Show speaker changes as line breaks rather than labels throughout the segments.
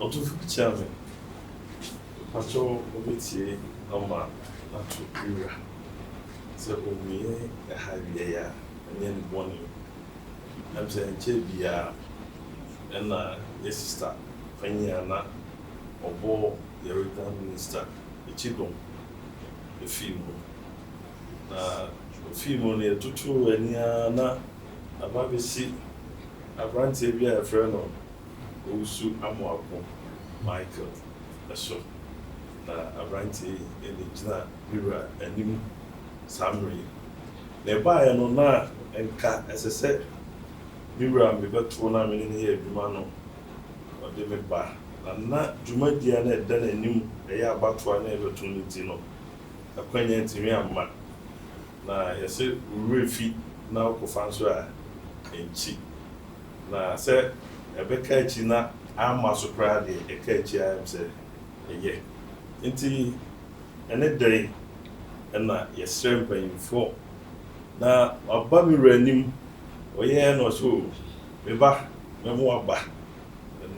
Otu chairman. Patrol obiti ama atu ira. So omiye ehawia ya enye mboni. I'm saying chebia na your sister fanya na obo your minister echidon efimo. Na efimo ne tutu ania na ababesi abrante bia e friend no Osu Amoako Michael Eso na abrante ene gina bira anim samri na ba ya no na enka esese bira me beto na me ne ye adwuma no ode me ba na dwuma dia na eda na anim e ya abato na e beto no ti no akwanya ntimi amma na yese refi na okofa so a enchi na se ebeka echi na ama so kra de eka echi am se eye nti ene dai na yesrem panyimfo na aba mi ranim oye no so me ba me mo aba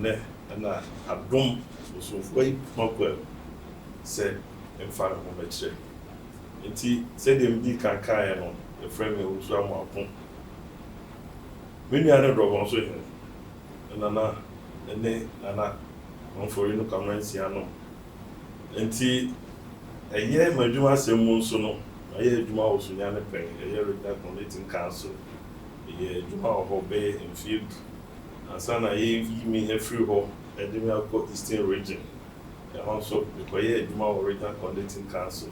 ne na adom so foi mokwa se emfa mo meche nti se dem di kankan no e frame e Osu Amoako menu ane drogon so he nana ene nana onfori no kamansi ano enti eye madwuma semu nso no eye adwuma osunya ne pen eye regional committee council eye adwuma ohobe in field asana ye mi every ho edemi akọ eastern region e also because eye adwuma regional committee council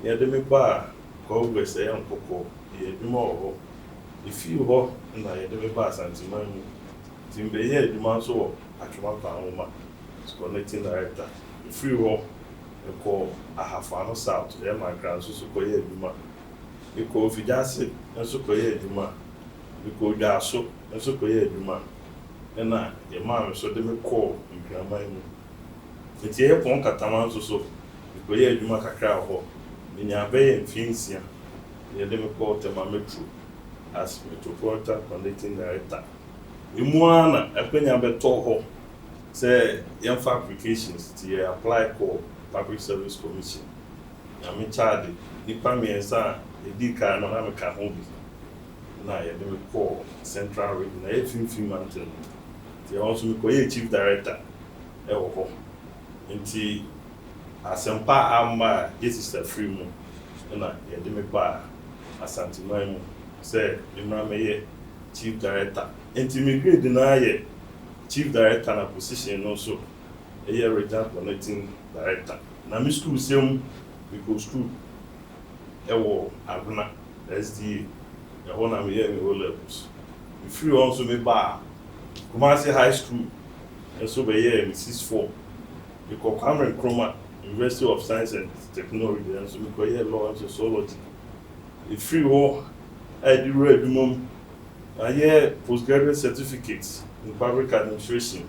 ye edemi ba ko west eye nkoko eye adwuma ho ifi ho na ye edemi ba Asantehene timbe ye adwuma so atwuma pa homa connecting director free ho ko ahafano south e ma gran so ko ye adwuma ko ofijase so ko ye adwuma ko dwaso so ko ye adwuma na ye ma so de me ko nkraman mu eti ye pon katama so ko ye adwuma kakra ho nya be ye mfinsia ye de me ko tema metro as metropolitan connecting director imuana akwenya beto ho say yemfa applications to apply for public service commission na me charge nipa miensa edika no na me ka ho bi na ye de me call central region na efimfi mountain they also me koye chief director e wo ho nti asempa amma sister free mu na ye de me ba Asantehene mu say imra me ye chief director nti me grade na ye chief director na position also a year regional connecting director na me school sem because school ewo aguna SDA e ho na me ye me levels if you also me ba Kumasi high school and so be year me 64 because Cameron Kroma University of Science and Technology and so me go year law and sociology if you ho I do read mum a year postgraduate certificates in public administration,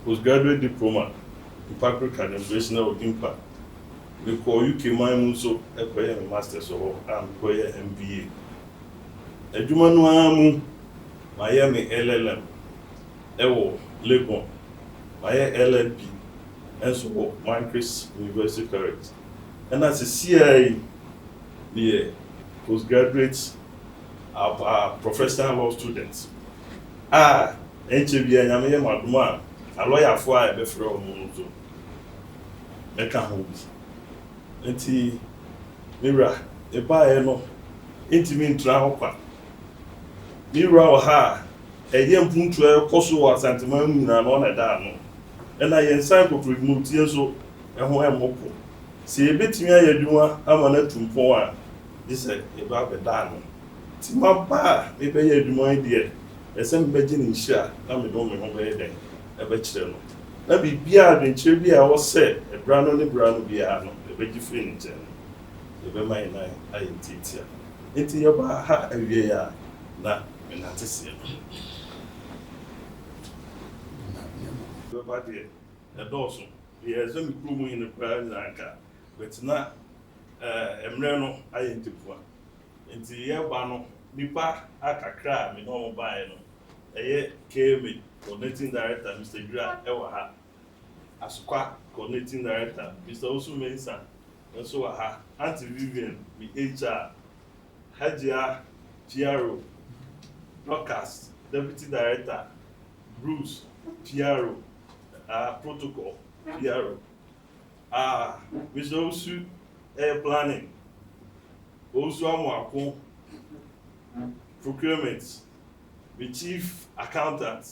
postgraduate diploma in public administration or IMPA. We call UK mine so a master's or MBA. A Jumanu Miami LLM, Ewo, Legon, Maya LLB, and so Chris University College. And as a CIA, the postgraduates are professional law students. HB and Yamia Maduma, a lawyer for I before Monuzo. Meka homes. Enti Mira, a buyer no intimate trahopa. Mira or ha, a young punto coso Asantehene and on a dano. And I encycled with Mutioso and who am moko. See a bit me a duma, I'm on a tumpoa. This is about the dano. Timaba, maybe a duma idea. Esem begin in share, na me do me ho be den e be kire no na bibia adwenkyere bi a wo se e brano ne brano bia no e be gifre ni nche e be mai nai ayentitia enti ye ba ha awie ya na me na tese no ba de e doso ye so mi kru mu yin kwa na aka but na emre no ayentipoa enti ye ba no nipa akakra me no mo bae no eye KM connecting director Mr. Gra ewa ha Asukwa Coordinating Director, Mr. Osu Mensa, and so Auntie Vivian, the HR, Hajia PRO, Broadcast, Deputy Director, Bruce, PRO, Protocol, PRO, Mr. Osu Air Planning, Osu Amwako, Procurement, the Chief Accountant,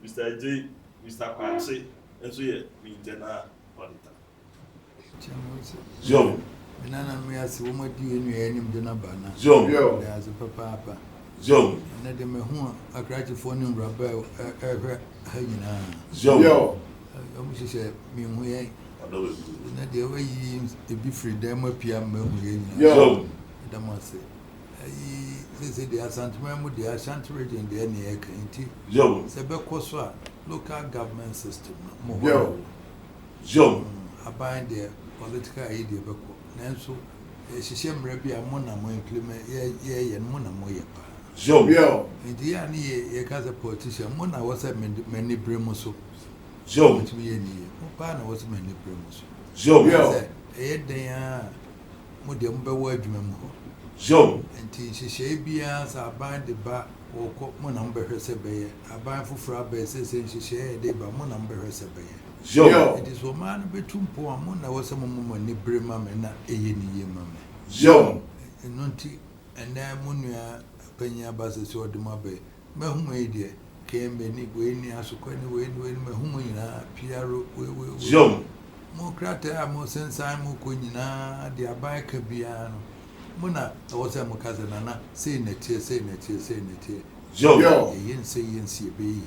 Mr. J, Mr. Kwache, and so yeah, the Internal Auditor.
Joe.
Nana me as a woman doing any dinabana.
Joe.
There's a papa.
Joe.
And then me who a graduate for him rubber hanging on.
Joe.
She said, me, we ain't. Not the way you be free, them up here,
Joe.
The must say. They say the Asantehene with the Ashanti region, the NEA County.
Joe.
Sebekoswa, local government system.
Joe.
Abide their political idea. Nanso, she shame Rabbi Amona mo implement ye and Mona Moya.
Joe.
In the year near a politician, Mona was a many bremoso.
Joe.
To be any, Mopana was many bremoso.
Joe.
They are Modiumba word memo.
Joe.
And she shay be as I bind the bar or cook Monumber Hersebay. I bind for Frabe says she share a day by Monumber Hersebay.
Joe.
It is woman between poor Mona was a moment ni brimam and not a ye mamma.
Joe.
And nonty and then Munia Pena Basses or the Mabe. Mahum dear came any way near so quite away when Mahumina Piero will.
Joe.
More crater, more sense I'm Mukunina, the Abaika Biano. Mona, I was a Mocazanana, saying a tear, saying a tear, saying a tear.
Joe.
Yen say yen see a be.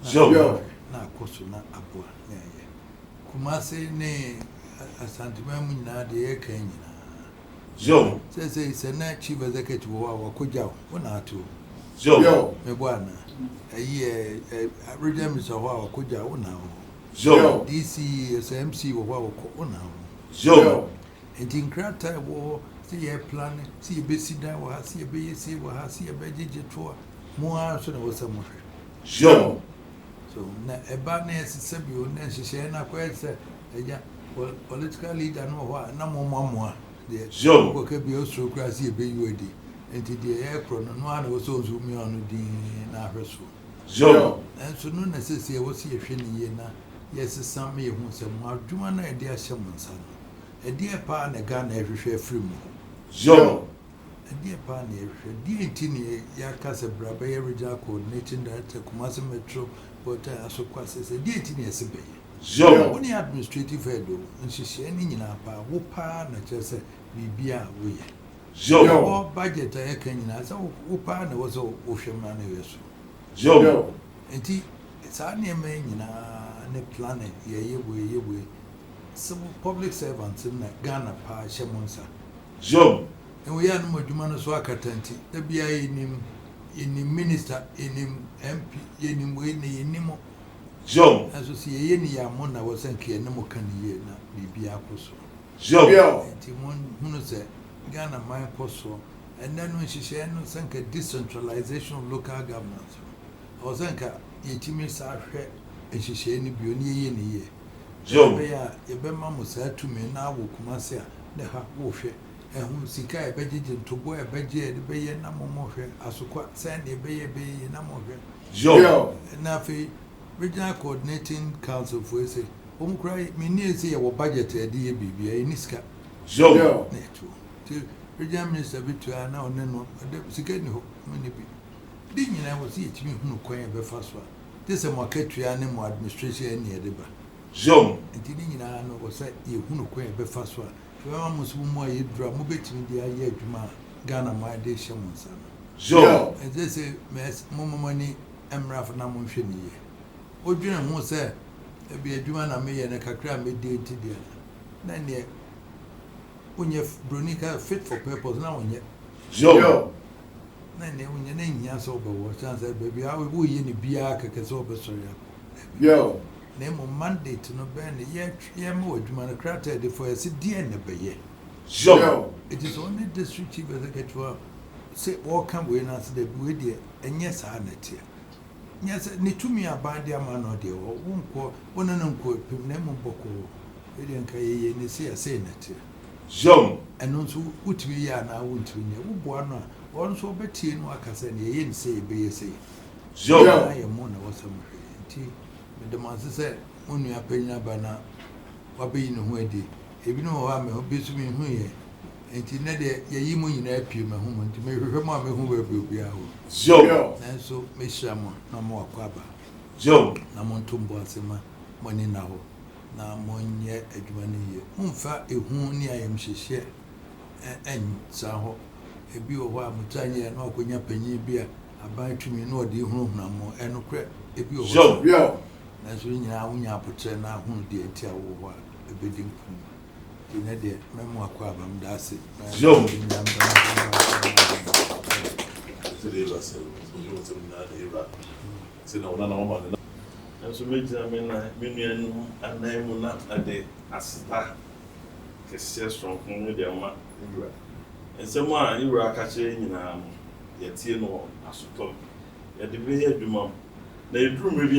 Joe.
Na Kosuna Abua. Kumase ne Asantehene na de Kenya.
Joe.
Says it's a chief executive wa Kujao, Onato.
Joe.
Me bwana. A year a regime is a wa Kujao now.
Joe.
DC is MC wa now.
Joe.
And in Crata war, see a plan, see a besida, or see a bay, see what see a budget for more so was somewhere.
Joe.
So, a bad nurse is a bill, and she said, I quite said, a political leader, no one, no more. The
Joe.
could be also crazy, be ready. And the aircraft, and one was also me on the Nahrasu.
Joe.
And so, no necessity was here, Finney, yes, some me who said, Marjumana, a dear Sherman son. A dear pan, a gun every share free more.
Joe.
A dear pan, a dear tinny, Yakasa Brabay, Regional Coordinating Director, Kumasi Metro. But so quasi a deity as a bay.
Joe.
Only administrative head, and she said, in a power, whoopah, and just a BBA way.
Joe.
Budget, I can as a whoopah, was a ocean man.
Joe.
And it's only a man in a planet, ye way. Some public servants in Ghana, Pa Shamonsa.
Joe.
And we are no more Jumana Swakatanti, the BI in him. In the minister, in him MP, in him way, in him.
Joe.
As you see, any Yamona was a key, no more can ye na be Aposo.
Joe.
And Timon, who said, Ghana, my apostle, and then when she said, no, sank a decentralization of local governments. Or sank a Yetimis are share, and she said, any beauty in a year.
Joe.
Your Bemma said to me now, Kumasia, the half warfare. And who seek a budget to boy a budget, the bay and no more, as to quite send a bay and no more.
Joe.
And now, Regional Coordinating Council for say, cry, me near say our budget a DBB, a Niska.
Joe.
To Regional Minister Victor now, no, Sigano, many people. Didn't you never see it me who quite a first one? This is a market animal administration near the bar.
Joe.
And didn't you know was that you who quite a first one? Almost more you draw, move it in the idea to Ghana, my day, Shaman.
Joe.
And they say, Miss Momo money, and Rafa Namunshini. What do you know, sir? There be a Jumana me and a Kakra made day to the other. Then, yeah, when you're Brunica fit for purpose now, and yet.
Joe.
Then, when your name is over, what chance I baby, I will be in the Biaka Casoba, sorry.
Yo.
Name on Monday to no band, yet, more Jumana crater for a city and a bay.
Joe.
It is only district chief executive say, all come with us the Budia, and yes, I net here. Yes, Nitumi abandi amano de wonko wonanko pimnemu boko eden kaye ne se asenate
Jom.
eno nso wutumi ya na wontumi ne woboa no a won so betie no akasa ne ye nse ebeye se
Jom.
ya mo na wasam nti me de manse se onu apenya bana wabeyi no ho adi ebi no wa me ho besumi hu ye nti ne de yeyi mo nyina apie me ho nti me hwehwe mo a me hu ba bi a ho
Jom.
nanso me hyia mo na mo akwaba
Jom.
na mo ntombo asema mo ni na ho na mo nye adwuma ne ye mfa ehu ni ayem hyehye ensa ho ebi wo ho a mutanye na akonya panyin bi a aban twumi na odi hu na mo enokre ebi wo
Jom. Yo.
na so nyina wonya apotre na hu de enti a wo ho a ebedi nkum ina de memo akwaba mdase
Jom.
So major minion and name at the Asita Cassius from Mediama. And someone you were catching yet no Asutom. Yet the way you mum. They drew maybe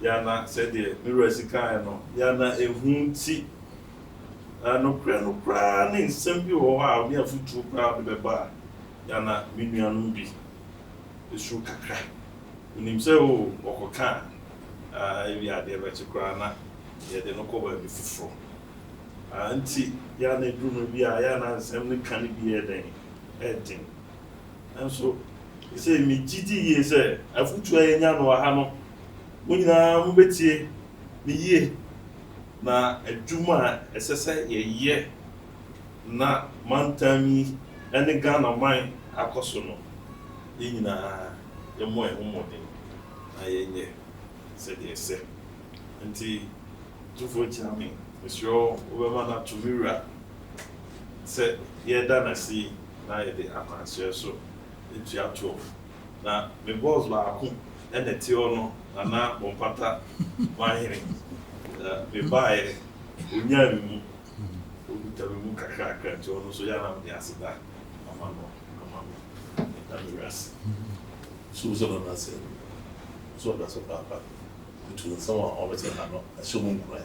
Yana said the Mirasicano, Yana a hunty. No cranning, some you are near foot too proud of the bar. Yana minion be. The sugar crack. When himself or can. We are there to Grana, yet they don't cover before. Auntie Yana drew maybe Yana, some can be a day. Editing. And so, he said, me GT, sir, I put to a yan or Hano. When you are Betty, the year. Na a Juma, as I say, a year. Na Mantami, and the gun of mine, Akosono. In a more homoden. I said yes, sir. And tea, 240, Monsieur Overman to Mira said, yeah, done I see, now the Apansia so it's your 12. Now, the balls were and the Tiono, and now Bompata, my hearing. We buy Unyam Ukaka, Tiono, so Yana, the Asida, Amano, and the rest.
Susan and I said, so that's what happened. Between someone always had a show cry.